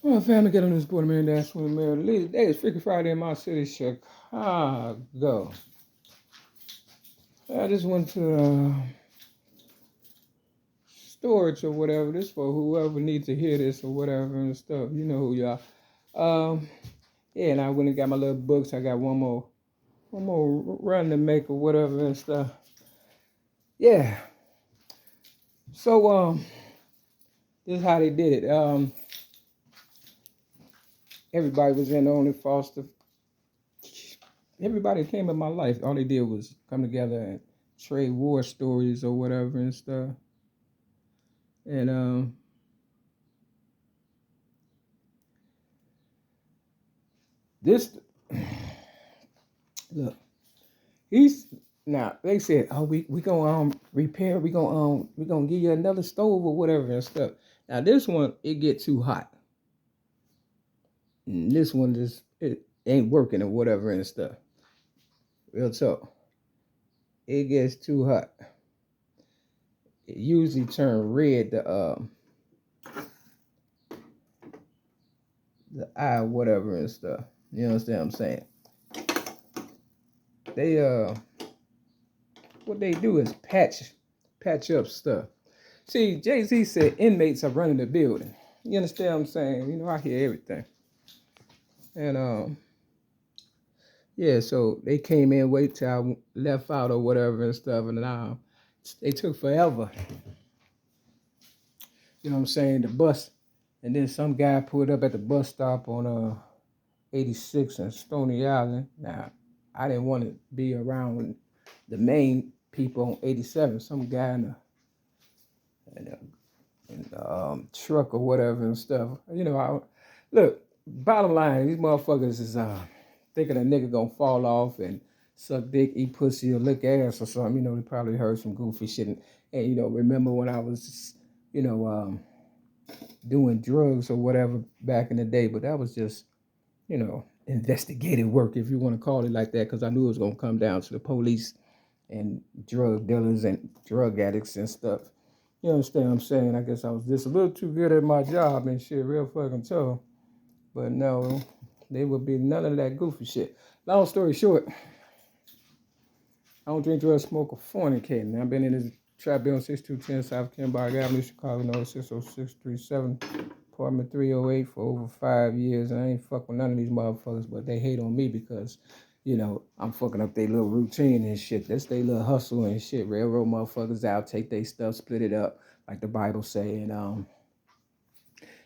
Well, family, get on this board, man. That's when man. Today is Freaky Friday in my city, Chicago. I just went to storage or whatever. This for whoever needs to hear this or whatever and stuff. You know who y'all. Um, yeah, and I went and got my little books. I got one more run to make or whatever and stuff. Yeah. So this is how they did it. Everybody was in the only foster. Everybody that came in my life, all they did was come together and trade war stories or whatever and stuff. And this look, he's now they said, oh, we gonna repair, we gonna give you another stove or whatever and stuff. Now this one it get too hot. And this one just it ain't working or whatever and stuff. Real talk. It gets too hot. It usually turn red the eye whatever and stuff. You understand what I'm saying? They what they do is patch up stuff. See, Jay-Z said inmates are running the building. You understand what I'm saying? You know, I hear everything. And yeah, so they came in, wait till I left out or whatever and stuff, and they took forever. You know what I'm saying? The bus, and then some guy pulled up at the bus stop on 86 and Stony Island. Now, I didn't want to be around the main people on 87. Some guy in the truck or whatever and stuff. You know, look, bottom line, these motherfuckers is thinking a nigga gonna fall off and suck dick, eat pussy, or lick ass or something. You know, they probably heard some goofy shit. And you know, remember when I was, you know, doing drugs or whatever back in the day, but that was just, you know, investigative work, if you want to call it like that, because I knew it was going to come down to the police and drug dealers and drug addicts and stuff. You understand what I'm saying? I guess I was just a little too good at my job and shit, real fucking tough. But no, they would be none of that goofy shit. Long story short, I don't drink, drugs, smoke, or fornicate. I've been in this trap bill on 6210 South Kennebuck Avenue, Chicago, no 60637. Apartment 308 for over 5 years, and I ain't fuck with none of these motherfuckers, but they hate on me because, you know, I'm fucking up their little routine and shit. That's their little hustle and shit. Railroad motherfuckers out, take their stuff, split it up, like the Bible say, and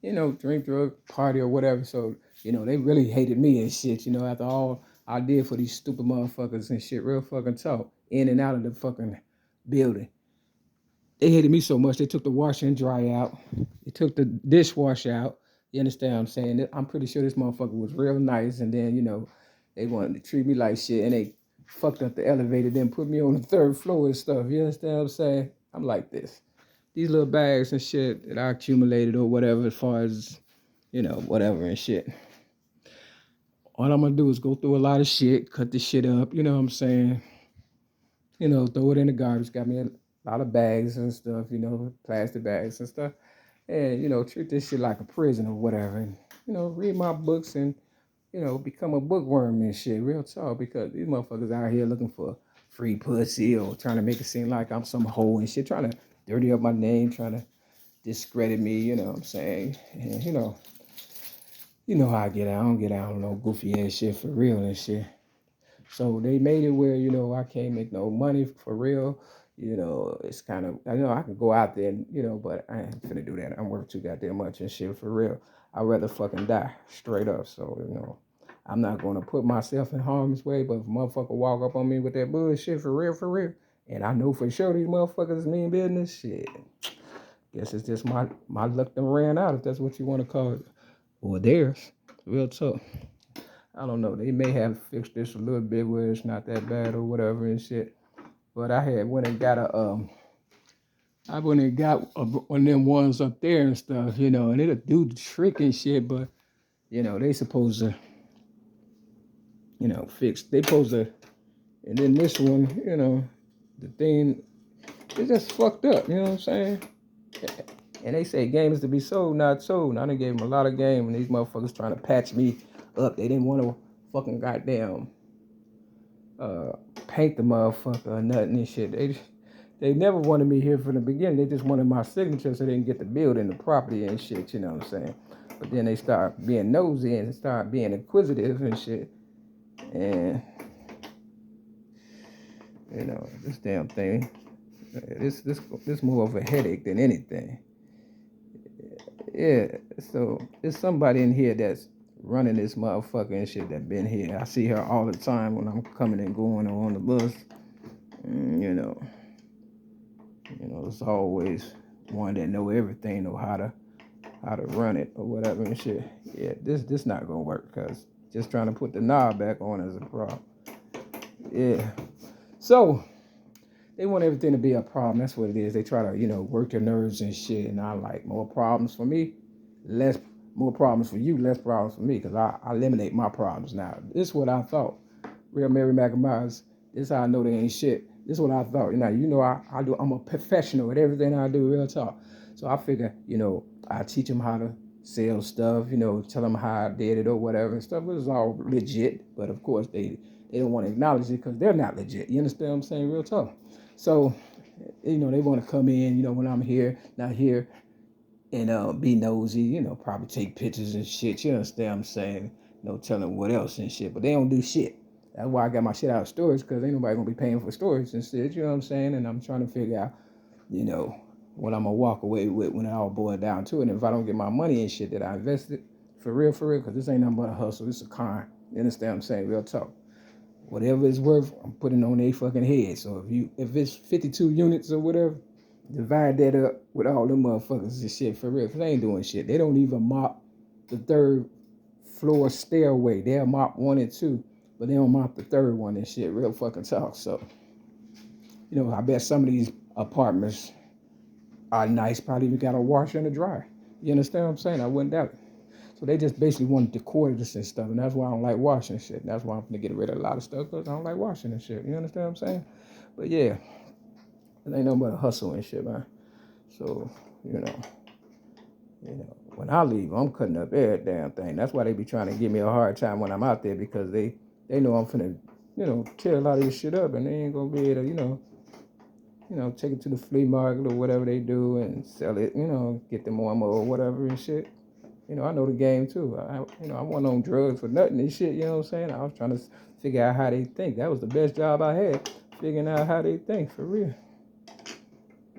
you know, drink, drug, party or whatever. So, you know, they really hated me and shit, you know, after all I did for these stupid motherfuckers and shit, real fucking talk, in and out of the fucking building. They hated me so much, they took the washer and dry out. They took the dishwasher out. You understand what I'm saying? I'm pretty sure this motherfucker was real nice. And then, you know, they wanted to treat me like shit. And they fucked up the elevator, then put me on the third floor and stuff. You understand what I'm saying? I'm like this. These little bags and shit that I accumulated or whatever, as far as, you know, whatever and shit. All I'm gonna do is go through a lot of shit, cut the shit up, you know what I'm saying? You know, throw it in the garbage. Got me a lot of bags and stuff, you know, plastic bags and stuff. And, you know, treat this shit like a prison or whatever. And, you know, read my books and, you know, become a bookworm and shit, real talk. Because these motherfuckers out here looking for free pussy or trying to make it seem like I'm some hoe and shit, trying to dirty up my name, trying to discredit me, you know what I'm saying? And, you know how I get out. I don't get out on no goofy ass shit for real and shit. So they made it where, you know, I can't make no money for real. You know, it's kind of, I know I could go out there and, you know, but I ain't finna do that. I'm worth too goddamn much and shit for real. I'd rather fucking die straight up. So, you know, I'm not going to put myself in harm's way, but if a motherfucker walk up on me with that bullshit for real, and I know for sure these motherfuckers mean business, shit, guess it's just my luck done ran out, if that's what you want to call it. Or theirs. Real talk. I don't know. They may have fixed this a little bit where it's not that bad or whatever and shit. But I had went and got I went and got one of them ones up there and stuff, you know, and it'll do the trick and shit. But you know, they supposed to, you know, fix. They supposed to, and then this one, you know, the thing, it just fucked up. You know what I'm saying? And they say game is to be sold, not sold. And I done gave them a lot of game, and these motherfuckers trying to patch me up. They didn't want to fucking goddamn paint the motherfucker or nothing and shit. They never wanted me here from the beginning. They just wanted my signature so they can get the building, the property and shit, you know what I'm saying? But then they start being nosy and start being inquisitive and shit. And, you know, this damn thing, this more of a headache than anything. Yeah, so there's somebody in here that's running this motherfucker and shit that been here. I see her all the time when I'm coming and going on the bus. And, you know, it's always one that know everything, know how to run it or whatever and shit. Yeah, this not gonna work because just trying to put the knob back on is a problem. Yeah, so they want everything to be a problem. That's what it is. They try to, you know, work your nerves and shit. And I like more problems for me, more problems for you, less problems for me, because I eliminate my problems now. This is what I thought. Real Mary McNamara's, this is how I know they ain't shit. This is what I thought. You know, I'm a professional at everything I do, real talk. So I figure, you know, I teach them how to sell stuff, you know, tell them how I did it or whatever and stuff. It was all legit, but of course they don't want to acknowledge it because they're not legit. You understand what I'm saying? Real talk. So, you know, they want to come in, you know, when I'm here, not here, and be nosy, you know, probably take pictures and shit. You understand what I'm saying? You know, tell them what else and shit, but they don't do shit. That's why I got my shit out of storage, because ain't nobody gonna be paying for storage and shit, you know what I'm saying? And I'm trying to figure out, you know, what I'm gonna walk away with when it all boils down to it. And if I don't get my money and shit that I invested, for real, because this ain't nothing but a hustle, it's a con. You understand what I'm saying? Real talk. Whatever it's worth, I'm putting on their fucking head. So if it's 52 units or whatever, divide that up with all them motherfuckers and shit, for real, because they ain't doing shit. They don't even mop the third floor stairway. They'll mop 1 and 2, but they don't mop the third one and shit. Real fucking talk. So, you know, I bet some of these apartments are nice, probably even got a washer and a dryer. You understand what I'm saying? I wouldn't doubt it. So they just basically want to decor this and stuff, and that's why I don't like washing shit. And that's why I'm gonna get rid of a lot of stuff, because I don't like washing and shit. You understand what I'm saying? But yeah, it ain't nothing but a hustle and shit, man. So, you know, when I leave, I'm cutting up every damn thing. That's why they be trying to give me a hard time when I'm out there, because they know I'm finna, you know, tear a lot of this shit up, and they ain't gonna be able to, you know, take it to the flea market or whatever they do and sell it, you know, get them more or whatever and shit. You know, I know the game too. I wasn't on drugs for nothing and shit, you know what I'm saying? I was trying to figure out how they think. That was the best job I had, figuring out how they think, for real.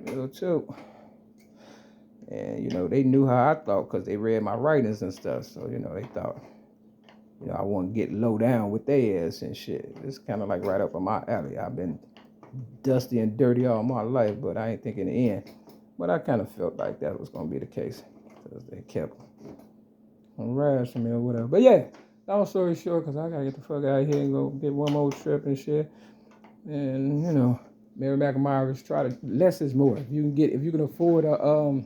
Real too. And, you know, they knew how I thought because they read my writings and stuff. So, you know, they thought, you know, I want to get low down with their ass and shit. It's kind of like right up on my alley. I've been dusty and dirty all my life, but I ain't think in the end. But I kind of felt like that was going to be the case, because they kept on razzing me or whatever. But yeah, long story short, because I got to get the fuck out of here and go get one more trip and shit. And, you know, Mary McNamara's try to, less is more. If you can afford a,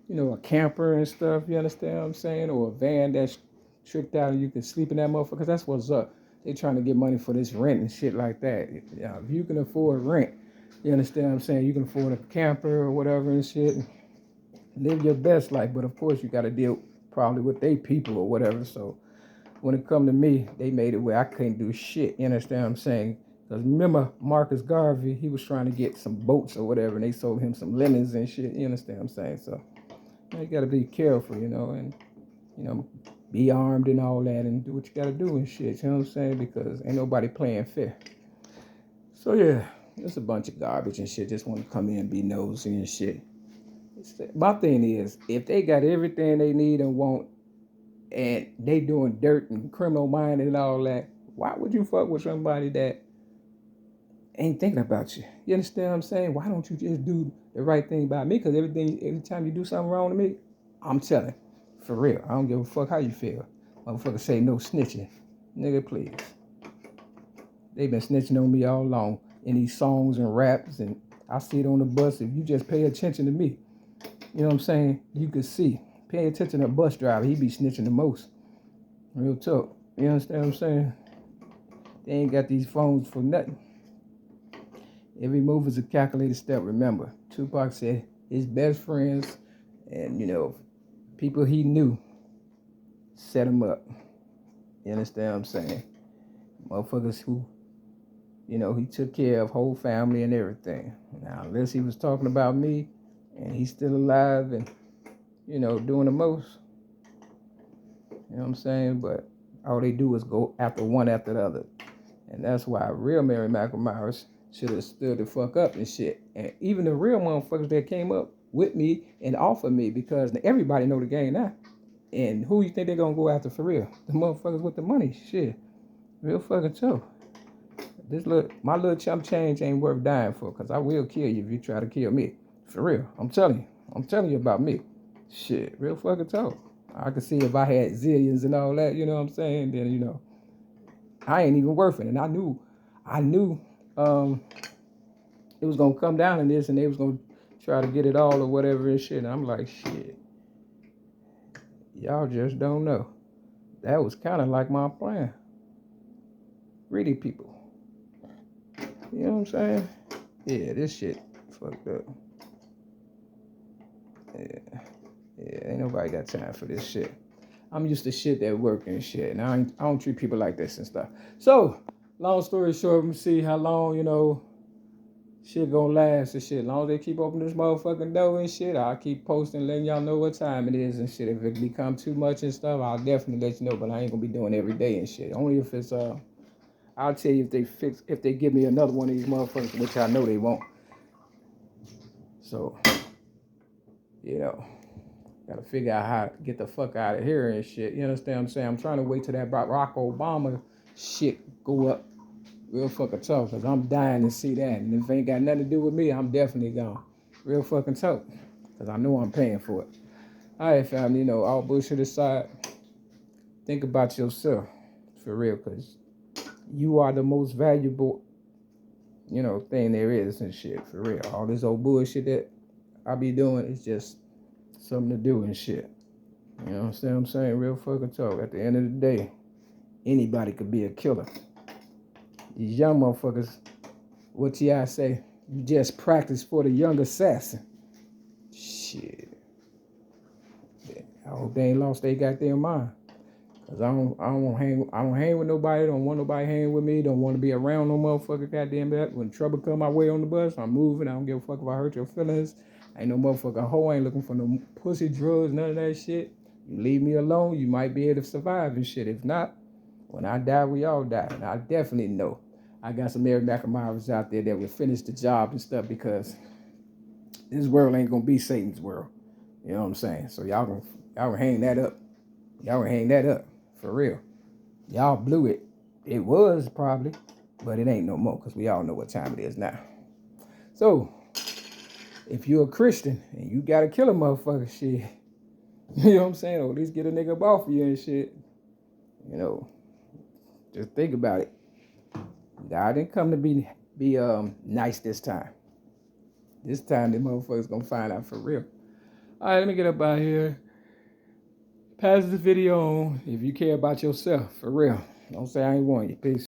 you know, a camper and stuff, you understand what I'm saying? Or a van that's tricked out and you can sleep in that motherfucker, because that's what's up. They trying to get money for this rent and shit like that. Yeah, if you can afford rent, you understand what I'm saying? You can afford a camper or whatever and shit. Live your best life, but of course you got to deal probably with they people or whatever. So when it come to me, they made it where I couldn't do shit. You understand what I'm saying? Because remember Marcus Garvey, he was trying to get some boats or whatever, and they sold him some lemons and shit. You understand what I'm saying? So you got to be careful, you know, and, you know, be armed and all that and do what you got to do and shit. You know what I'm saying? Because ain't nobody playing fair. So yeah, it's a bunch of garbage and shit. Just want to come in and be nosy and shit. My thing is, if they got everything they need and want, and they doing dirt and criminal minded and all that, why would you fuck with somebody that ain't thinking about you? You understand what I'm saying? Why don't you just do the right thing by me? Because every time you do something wrong to me, I'm telling. For real. I don't give a fuck how you feel. Motherfucker say no snitching. Nigga, please. They been snitching on me all along in these songs and raps, and I see it on the bus. If you just pay attention to me, you know what I'm saying? You can see. Pay attention to a bus driver. He be snitching the most. Real talk. You understand what I'm saying? They ain't got these phones for nothing. Every move is a calculated step, remember. Tupac said his best friends And, you know, people he knew set him up. You understand what I'm saying? Motherfuckers who, you know, he took care of whole family and everything. Now, unless he was talking about me and he's still alive and, you know, doing the most. You know what I'm saying? But all they do is go after one after the other. And that's why real Mary McNamara should have stood the fuck up and shit. And even the real motherfuckers that came up with me and offered me, because everybody know the game now. And who you think they're gonna go after for real? The motherfuckers with the money. Shit. Real fucking tough. My little chump change ain't worth dying for, because I will kill you if you try to kill me. For real. I'm telling you. I'm telling you about me. Shit. Real fucking tough. I could see if I had zillions and all that, you know what I'm saying? Then, you know, I ain't even worth it. And I knew it was gonna come down to this and they was gonna try to get it all or whatever and shit. And I'm like, shit. Y'all just don't know. That was kind of like my plan. Greedy people. You know what I'm saying? Yeah, this shit fucked up. Yeah, ain't nobody got time for this shit. I'm used to shit that work and shit, and I don't treat people like this and stuff. So, long story short, we see how long, you know, shit gonna last and shit. As long as they keep opening this motherfucking door and shit, I'll keep posting, letting y'all know what time it is and shit. If it become too much and stuff, I'll definitely let you know, but I ain't gonna be doing every day and shit. Only if it's, I'll tell you if they give me another one of these motherfuckers, which I know they won't. So, you know, gotta figure out how to get the fuck out of here and shit. You understand what I'm saying? I'm trying to wait till that Barack Obama shit go up real fucking tough, because I'm dying to see that. And if it ain't got nothing to do with me, I'm definitely gone. Real fucking tough, because I know I'm paying for it. All right, family, you know, all bullshit aside, think about yourself, for real, because you are the most valuable, you know, thing there is and shit, for real. All this old bullshit that I be doing is just something to do and shit. You know what I'm saying? Real fucking talk. At the end of the day, anybody could be a killer. These young motherfuckers, what T.I. say? You just practice for the young assassin. Shit. I hope they ain't lost their goddamn mind. Cause I don't hang with nobody. Don't want nobody hanging with me. Don't want to be around no motherfucker. Goddamn that. When trouble come my way on the bus, I'm moving. I don't give a fuck if I hurt your feelings. Ain't no motherfucker hoe. I ain't looking for no pussy, drugs, none of that shit. You leave me alone, you might be able to survive and shit. If not, when I die, we all die. And I definitely know I got some Mary McNamara's out there that will finish the job and stuff, because this world ain't gonna be Satan's world. You know what I'm saying? So y'all gonna hang that up. Y'all gonna hang that up. For real. Y'all blew it. It was probably, but it ain't no more, because we all know what time it is now. So, if you're a Christian and you gotta kill a motherfucker, shit, you know what I'm saying? Or at least get a nigga up off of you and shit. You know, just think about it. God didn't come to be nice this time. This time the motherfucker's gonna find out for real. All right, let me get up out here. Pass this video on if you care about yourself, for real. Don't say I ain't want you. Peace.